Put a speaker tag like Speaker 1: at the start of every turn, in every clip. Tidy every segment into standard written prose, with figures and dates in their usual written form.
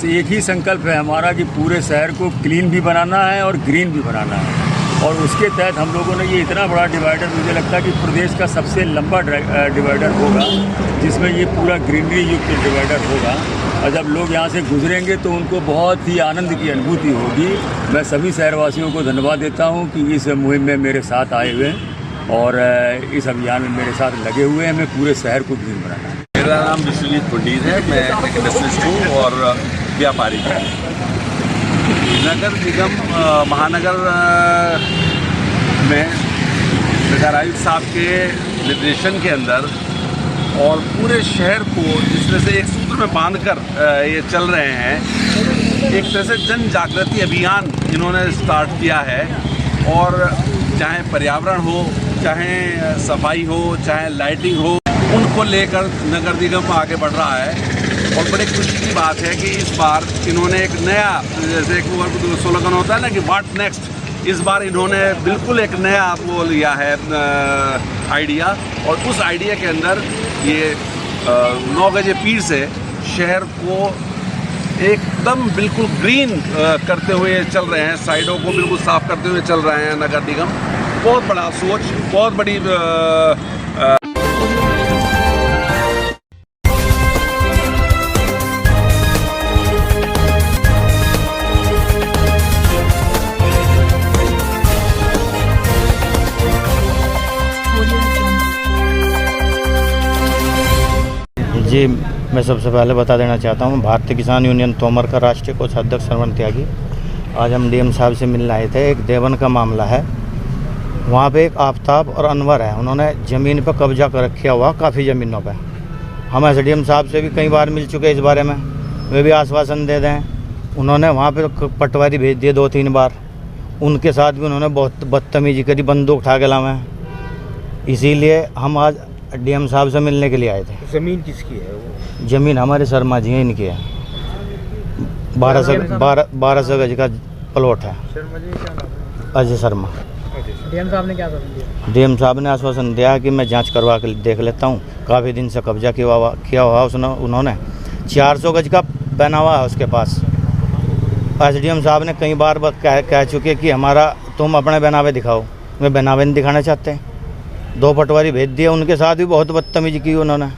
Speaker 1: बस एक ही संकल्प है हमारा कि पूरे शहर को क्लीन भी बनाना है और ग्रीन भी बनाना है। और उसके तहत हम लोगों ने ये इतना बड़ा डिवाइडर, मुझे लगता है कि प्रदेश का सबसे लंबा डिवाइडर होगा, जिसमें ये पूरा ग्रीनरी युक्त डिवाइडर होगा। और जब लोग यहाँ से गुजरेंगे तो उनको बहुत ही आनंद की अनुभूति होगी। मैं सभी शहरवासियों को धन्यवाद देता हूँ कि इस मुहिम में मेरे साथ आए हुए हैं और इस अभियान में मेरे साथ लगे हुए हैं। हमें पूरे शहर को ग्रीन बनाना है।
Speaker 2: मेरा नाम विश्वजीत पंडित है, मैं एक इंडस्ट्रियलिस्ट हूँ और व्यापारी हूँ। नगर निगम महानगर में नगर आयुक्त साहब के निर्देशन के अंदर और पूरे शहर को जिस तरह से एक सूत्र में बांधकर ये चल रहे हैं, एक तरह से जन जागृति अभियान इन्होंने स्टार्ट किया है। और चाहे पर्यावरण हो, चाहे सफाई हो, चाहे लाइटिंग हो, उनको लेकर नगर निगम आगे बढ़ रहा है। और बड़े खुशी की बात है कि इस बार इन्होंने एक नया, जैसे एक स्लोगन होता है ना कि व्हाट नेक्स्ट, इस बार इन्होंने बिल्कुल एक नया वो लिया है आइडिया। और उस आइडिया के अंदर ये 9 गजे पीर से शहर को एकदम बिल्कुल ग्रीन करते हुए चल रहे हैं, साइडों को बिल्कुल साफ करते हुए चल रहे हैं नगर निगम। बहुत बड़ा सोच, बहुत बड़ी
Speaker 3: जी, मैं सबसे पहले बता देना चाहता हूँ, भारतीय किसान यूनियन तोमर का राष्ट्रीय कोषाध्यक्ष श्रवण त्यागी। आज हम डीएम साहब से मिलने आए थे। एक देवन का मामला है, वहाँ पे एक आफ्ताब और अनवर है, उन्होंने ज़मीन पर कब्जा कर रखा हुआ काफ़ी ज़मीनों पे। हम एसडीएम साहब से भी कई बार मिल चुके इस बारे में, वे भी आश्वासन दे दें। उन्होंने वहाँ पे पटवारी भेज दिए 2-3 बार, उनके साथ भी उन्होंने बहुत बदतमीजी करी, बंदूक उठा के लाए। इसीलिए हम आज डीएम साहब से मिलने के लिए आए थे।
Speaker 4: ज़मीन किसकी है वो?
Speaker 3: ज़मीन हमारे शर्मा जी हैं, इनकी है। 1200 गज का प्लॉट है।
Speaker 4: शर्मा जी क्या नाम है?
Speaker 3: अजय शर्मा।
Speaker 4: डीएम साहब ने क्या आश्वासन दिया?
Speaker 3: डीएम साहब ने आश्वासन दिया कि मैं जांच करवा के देख लेता हूँ। काफ़ी दिन से कब्जा किया हुआ उन्होंने 400 गज का बना हुआ है उसके पास। एसडीएम साहब ने कई बार कह चुके कि हमारा तुम अपने बनावे दिखाओ, वे बनावे नहीं दिखाना चाहते। 2 पटवारी भेज दिए, उनके साथ भी बहुत बदतमीजी की उन्होंने।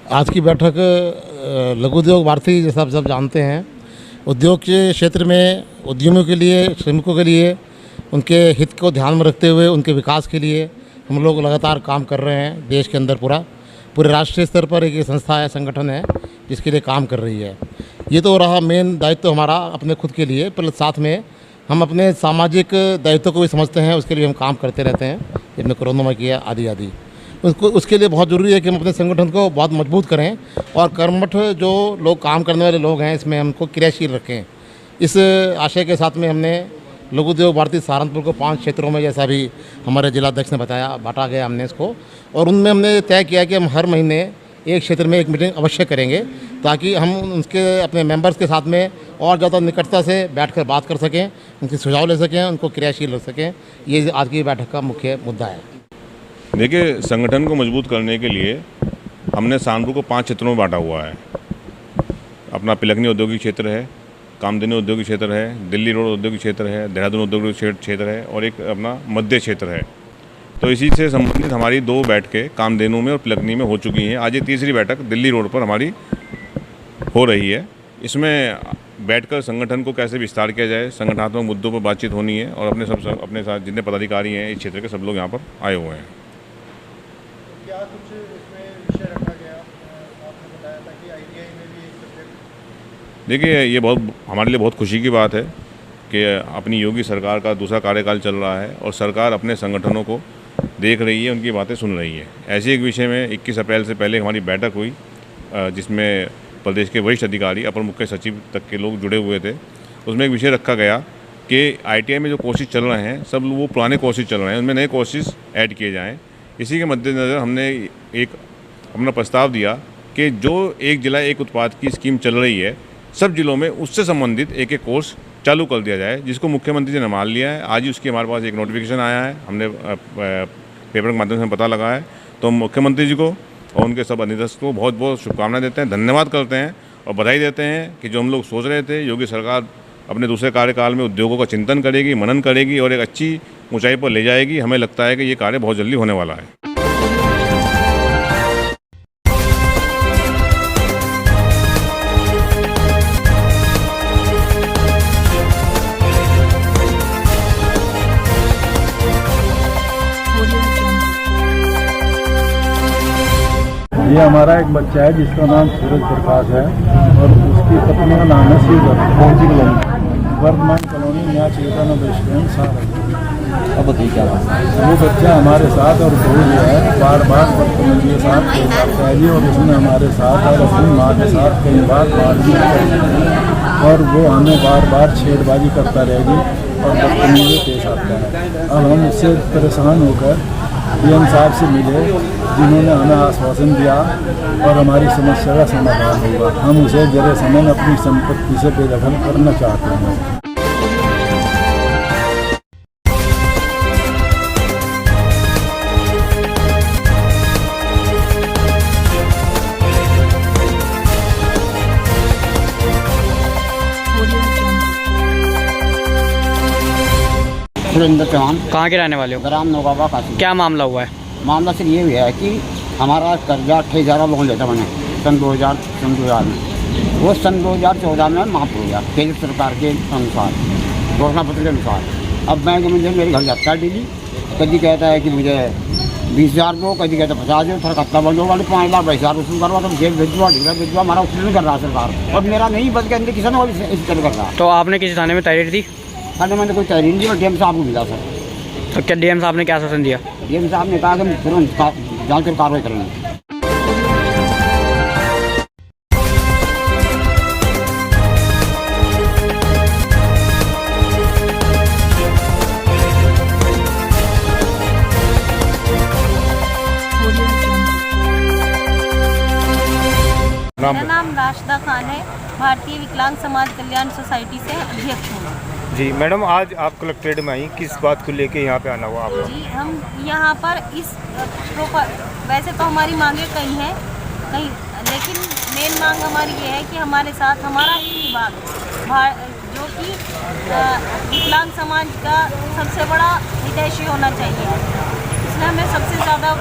Speaker 5: आज की बैठक लघु उद्योग भारती, जैसा आप सब जानते हैं, उद्योग के क्षेत्र में उद्यमियों के लिए, श्रमिकों के लिए, उनके हित को ध्यान में रखते हुए उनके विकास के लिए हम लोग लगातार काम कर रहे हैं। देश के अंदर पूरे राष्ट्रीय स्तर पर एक संस्था है, संगठन है जिसके लिए काम कर रही है। ये तो रहा मेन दायित्व हमारा अपने खुद के लिए, पर साथ में हम अपने सामाजिक दायित्व को भी समझते हैं, उसके लिए हम काम करते रहते हैं। हमने कोरोना में किया आदि। उसके लिए बहुत ज़रूरी है कि हम अपने संगठन को बहुत मजबूत करें और कर्मठ जो लोग काम करने वाले लोग हैं इसमें हमको क्रियाशील रखें। इस आशय के साथ में हमने लघु उद्योग भारती सहारनपुर को 5 क्षेत्रों में, जैसा भी हमारे जिलाध्यक्ष ने बताया, बांटा गया हमने इसको। और उनमें हमने तय किया कि हम हर महीने एक क्षेत्र में एक मीटिंग अवश्य करेंगे, ताकि हम उनके अपने मेंबर्स के साथ में और ज़्यादा निकटता से बैठकर बात कर सकें, उनके सुझाव ले सकें, उनको क्रियाशील रख सकें। ये आज की बैठक का मुख्य मुद्दा है।
Speaker 6: देखिए, संगठन को मजबूत करने के लिए हमने सहारनपुर को 5 क्षेत्रों में बांटा हुआ है। अपना पिलखनी औद्योगिक क्षेत्र है, कामधेनु औद्योगिक क्षेत्र है, दिल्ली रोड औद्योगिक क्षेत्र है, देहरादून औद्योगिक क्षेत्र है और एक अपना मध्य क्षेत्र है। तो इसी से संबंधित हमारी 2 बैठकें कामधेनु में और पिलखनी में हो चुकी हैं। आज ये तीसरी बैठक दिल्ली रोड पर हमारी हो रही है। इसमें बैठकर संगठन को कैसे विस्तार किया जाए, संगठनात्मक मुद्दों पर बातचीत होनी है और अपने साथ जितने पदाधिकारी हैं इस क्षेत्र के सब लोग यहाँ पर आए हुए हैं।
Speaker 4: क्या कुछ इसमें विषय रखा गया? आपने बताया था कि आईटीआई में भी एक सब्जेक्ट।
Speaker 6: देखिए, ये बहुत हमारे लिए बहुत खुशी की बात है कि अपनी योगी सरकार का दूसरा कार्यकाल चल रहा है और सरकार अपने संगठनों को देख रही है, उनकी बातें सुन रही है। ऐसे एक विषय में 21 अप्रैल से पहले हमारी बैठक हुई, जिसमें प्रदेश के वरिष्ठ अधिकारी, अपर मुख्य सचिव तक के लोग जुड़े हुए थे। उसमें एक विषय रखा गया कि आईटीआई में जो कोर्सेज चल रहे हैं सब वो पुराने कोर्सेज चल रहे हैं, उनमें नए कोर्सेज ऐड किए जाएँ। इसी के मद्देनज़र हमने एक अपना प्रस्ताव दिया कि जो एक जिला एक उत्पाद की स्कीम चल रही है, सब जिलों में उससे संबंधित एक एक कोर्स चालू कर दिया जाए, जिसको मुख्यमंत्री जी ने मान लिया है। आज ही उसकी हमारे पास एक नोटिफिकेशन आया है, हमने पेपर के माध्यम से पता लगा है। तो मुख्यमंत्री जी को और उनके सब अधिकारियों को बहुत बहुत शुभकामनाएं देते हैं, धन्यवाद करते हैं और बधाई देते हैं कि जो हम लोग सोच रहे थे, योगी सरकार अपने दूसरे कार्यकाल में उद्योगों का चिंतन करेगी, मनन करेगी और एक अच्छी ऊंचाई पर ले जाएगी। हमें लगता है कि ये कार्य बहुत जल्दी होने वाला है।
Speaker 7: ये हमारा एक बच्चा है जिसका नाम सूरज प्रकाश है और उसकी पत्नी का नाम है सीजर, कौनसी कॉलोनी, वर्धमान कॉलोनी, यहाँ चेतन रेस्टोरेंट सारा। अब ठीक है, वो बच्चा हमारे साथ और वो जो है बार बार बदतमीजी के साथ पहली और उसने हमारे साथ और अपनी माँ के साथ कई बार मारपीट की और वो हमें बार बार छेड़बाजी करता रहेगी और बदतमीजी पेश आता है। अब हम उससे परेशान होकर डीएम साहब से मिले, जिन्होंने हमें आश्वासन दिया और हमारी समस्या का समाधान होगा। हम उसे जरे समय में अपनी संपत्ति से बेदखल करना चाहते हैं।
Speaker 8: सुरेंद्र चौहान,
Speaker 9: कहाँ के रहने वाले हो?
Speaker 8: ग्राम नौगावा काशी।
Speaker 9: क्या मामला हुआ है?
Speaker 8: मामला सिर्फ ये हुआ है कि हमारा कर्जा 28,000 लोन लेता मैंने सन 2000 में। वो सन 2014 में माफ़ हो गया केंद्र सरकार के अनुसार, घोषणा पत्र के अनुसार। अब बैंक मुझे मेरे घर जाता है डेली, कभी कहता है कि मुझे 20,000 दो, कभी कहता है 50,000, फिर खाता बंद होगा, 5 लाख 22,000 वसूल करवा, तो जेल भेजवा भेजवा, हमारा वसूल नहीं कर रहा सरकार। और मेरा नहीं बच गया, किसी ने इस तरह कर रहा।
Speaker 9: तो आपने किसी थाने में तहरीर दी?
Speaker 8: खाने मैंने कोई तहरीर नहीं, मैं डीएम साहब को मिला सर।
Speaker 9: तो क्या डीएम साहब ने क्या आश्वासन दिया?
Speaker 8: डीएम साहब ने कहा कि हम तुरंत जांच कर कार्रवाई करेंगे।
Speaker 10: मेरा नाम राशिदा खान है, भारतीय विकलांग समाज कल्याण सोसाइटी से अध्यक्ष हूँ।
Speaker 11: जी मैडम, आज आप कलेक्ट्रेट में आई, किस बात को लेके यहाँ पे आना हुआ आपको?
Speaker 10: जी, हम यहाँ पर इस वैसे तो हमारी मांगे कई हैं, लेकिन मेन मांग हमारी ये है कि हमारे साथ हमारा ही विभाग जो कि विकलांग समाज का सबसे बड़ा हितैषी होना चाहिए, इसने हमें सबसे ज़्यादा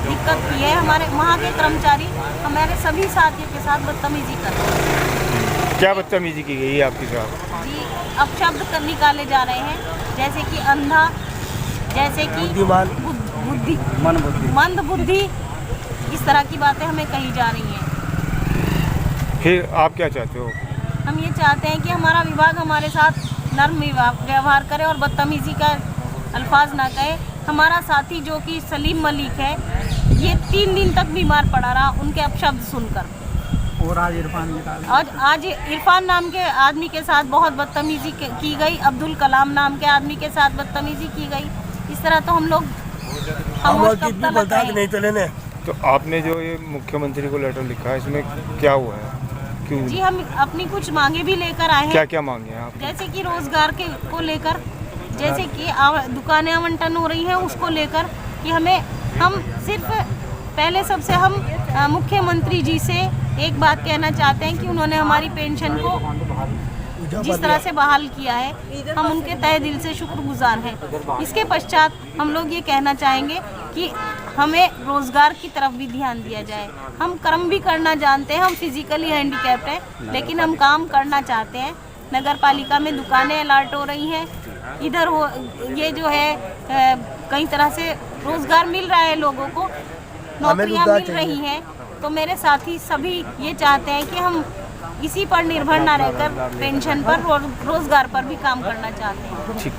Speaker 10: दिक्कत की है। हमारे वहाँ के कर्मचारी हमारे सभी साथियों के साथ बदतमीजी कर रहे हैं।
Speaker 11: क्या बदतमीजी की गई है आपके साथ?
Speaker 10: जी, अपशब्द निकाले जा रहे हैं, जैसे कि अंधा, जैसे कि मंद बुद्धि, इस तरह की बातें हमें कही जा रही हैं।
Speaker 11: फिर आप क्या चाहते हो?
Speaker 10: हम ये चाहते हैं कि हमारा विभाग हमारे साथ नर्म व्यवहार करे और बदतमीजी का अल्फाज ना कहे। हमारा साथी जो कि सलीम मलिक है, ये 3 दिन तक बीमार पड़ा रहा उनके अपशब्द सुनकर। और आज इरफान नाम के आदमी के साथ बहुत बदतमीजी की गई, अब्दुल कलाम नाम के आदमी के साथ बदतमीजी की गई। इस तरह तो हम लोग
Speaker 11: तो आपने जो ये मुख्यमंत्री को लेटर लिखा है, इसमें क्या हुआ है? क्यों?
Speaker 10: जी, हम अपनी कुछ मांगे भी लेकर आए हैं।
Speaker 11: क्या क्या मांगे हैं आप?
Speaker 10: जैसे कि रोजगार को लेकर, जैसे कि दुकानें आवंटन हो रही हैं उसको लेकर, कि हम सिर्फ पहले सबसे हम मुख्यमंत्री जी से एक बात कहना चाहते हैं कि उन्होंने हमारी पेंशन को जिस तरह से बहाल किया है, हम उनके तहे दिल से शुक्रगुजार हैं। इसके पश्चात हम लोग ये कहना चाहेंगे कि हमें रोज़गार की तरफ भी ध्यान दिया जाए। हम कर्म भी करना जानते हैं, हम फिजिकली हैंडीकैप्ड हैं, लेकिन हम काम करना चाहते हैं। नगर पालिका में दुकानें अलर्ट हो रही हैं, इधर ये जो है कई तरह से रोज़गार मिल रहा है, लोगों को नौकरियां मिल रही हैं। तो मेरे साथी सभी ये चाहते हैं कि हम इसी पर निर्भर ना रहकर पेंशन पर और रोज़गार पर भी काम करना चाहते हैं।